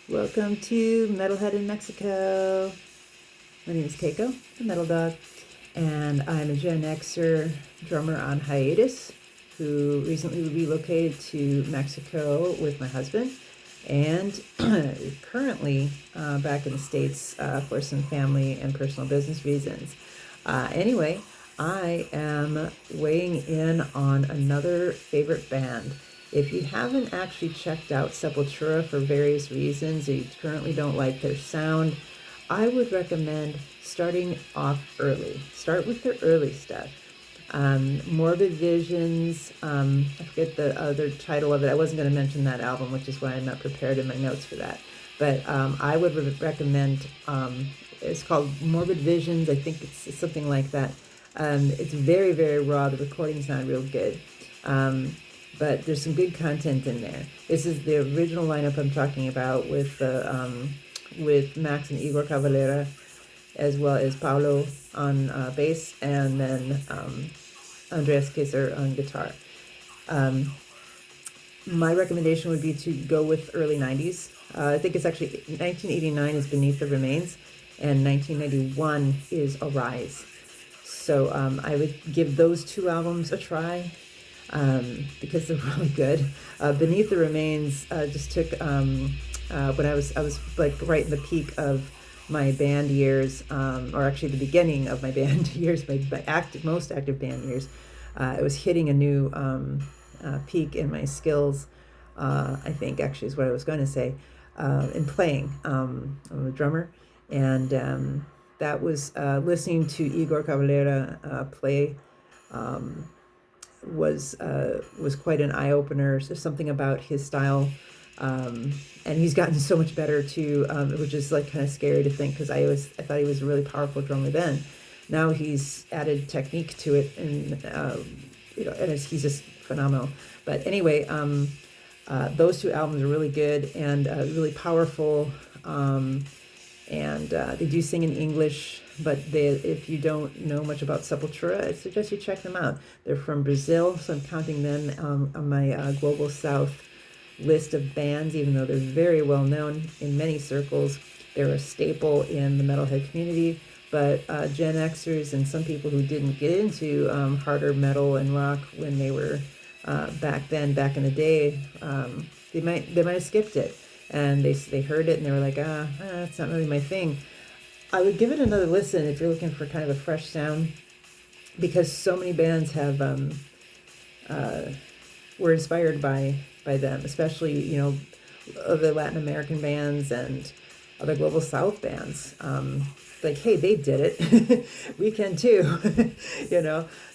Welcome to Metalhead in Mexico. My name is Keiko, the Metal Dog, and I'm a Gen Xer drummer on hiatus who recently relocated to Mexico with my husband and currently back in the States for some family and personal business reasons. Anyway, I am weighing in on another favorite band. If you haven't actually checked out Sepultura for various reasons, or you currently don't like their sound, I would recommend starting off early. Start with their early stuff. Morbid Visions, I forget the other title of it. I wasn't going to mention that album, which is why I'm not prepared in my notes for that. But I would recommend, it's called Morbid Visions. I think it's something like that. It's very, very raw. The recording's not real good. But there's some good content in there. This is the original lineup I'm talking about with Max and Igor Cavalera, as well as Paulo on bass, and then Andreas Kisser on guitar. My recommendation would be to go with early 90s. I think it's actually 1989 is Beneath the Remains, and 1991 is Arise. So I would give those two albums a try. Because they're really good. Beneath the Remains just took when I was like right in the peak of my band years, or actually the beginning of my band years, my most active band years. I was hitting a new peak in my skills. I think actually is what I was going to say in playing. I'm a drummer, and that was listening to Igor Cavalera play. Was quite an eye opener. There's something about his style, and he's gotten so much better too, which is like kind of scary to think because I thought he was a really powerful drummer then. Now he's added technique to it, and and he's just phenomenal. But anyway, those two albums are really good and really powerful. And they do sing in English, but if you don't know much about Sepultura, I suggest you check them out. They're from Brazil, so I'm counting them on my Global South list of bands, even though they're very well known in many circles. They're a staple in the metalhead community, but Gen Xers and some people who didn't get into harder metal and rock when they were back in the day, they might have skipped it. And they heard it and they were like, that's not really my thing. I would give it another listen if you're looking for kind of a fresh sound, because so many bands have were inspired by them, especially the Latin American bands and other Global South bands. Like, hey, they did it, we can too,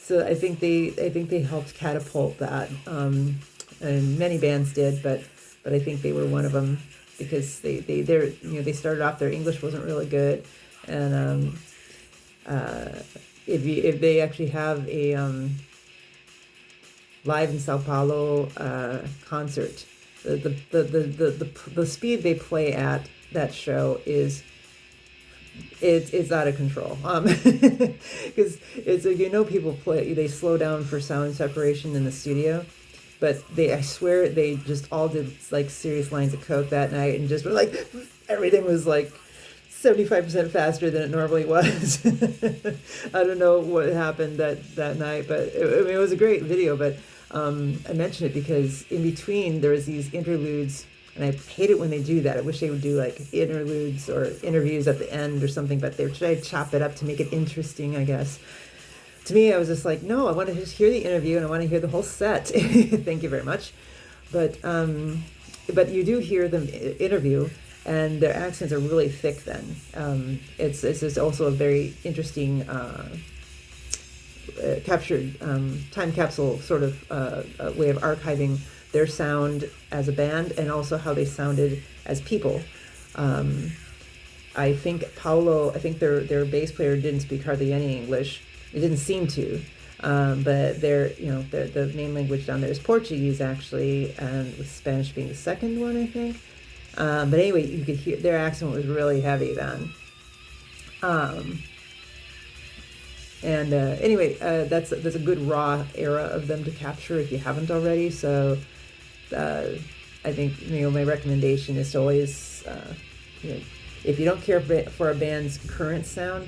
So I think they helped catapult that, and many bands did, but I think they were one of them because they started off, their English wasn't really good, and if they actually have a live in Sao Paulo concert, the speed they play at that show is it's out of control, because it's people they slow down for sound separation in the studio. But I swear they just all did like serious lines of coke that night, and just were like, everything was like 75% faster than it normally was. I don't know what happened that night, but it was a great video. But I mentioned it because in between there was these interludes, and I hate it when they do that. I wish they would do like interludes or interviews at the end or something, but they're trying to chop it up to make it interesting, I guess. To me, I was just like, no, I want to just hear the interview and I want to hear the whole set. Thank you very much. But you do hear them interview, and their accents are really thick then. It's just also a very interesting captured time capsule sort of way of archiving their sound as a band and also how they sounded as people. I think their bass player didn't speak hardly any English. It didn't seem to, but the main language down there is Portuguese actually, and with Spanish being the second one, I think. But anyway, you could hear their accent was really heavy then. Anyway, that's a good raw era of them to capture if you haven't already. So I think my recommendation is to always it's, you know, if you don't care for a band's current sound,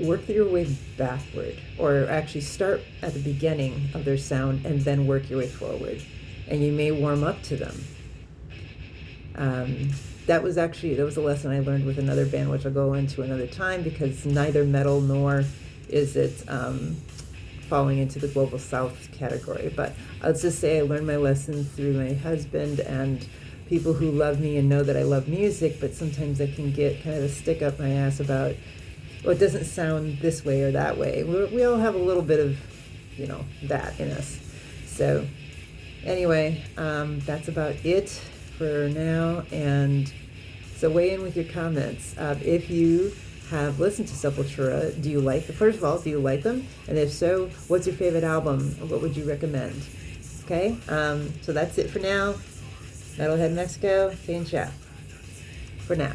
work your way backward, or actually start at the beginning of their sound and then work your way forward, and you may warm up to them. That was a lesson I learned with another band, which I'll go into another time, because neither metal nor is it falling into the Global South category. But I'll just say I learned my lesson through my husband and people who love me and know that I love music, but sometimes I can get kind of a stick up my ass about, well, it doesn't sound this way or that way. We all have a little bit of, that in us. So anyway, that's about it for now. And so weigh in with your comments. If you have listened to Sepultura, first of all, do you like them? And if so, what's your favorite album? Or what would you recommend? Okay, so that's it for now. Metalhead Mexico, Kane Chef. For now.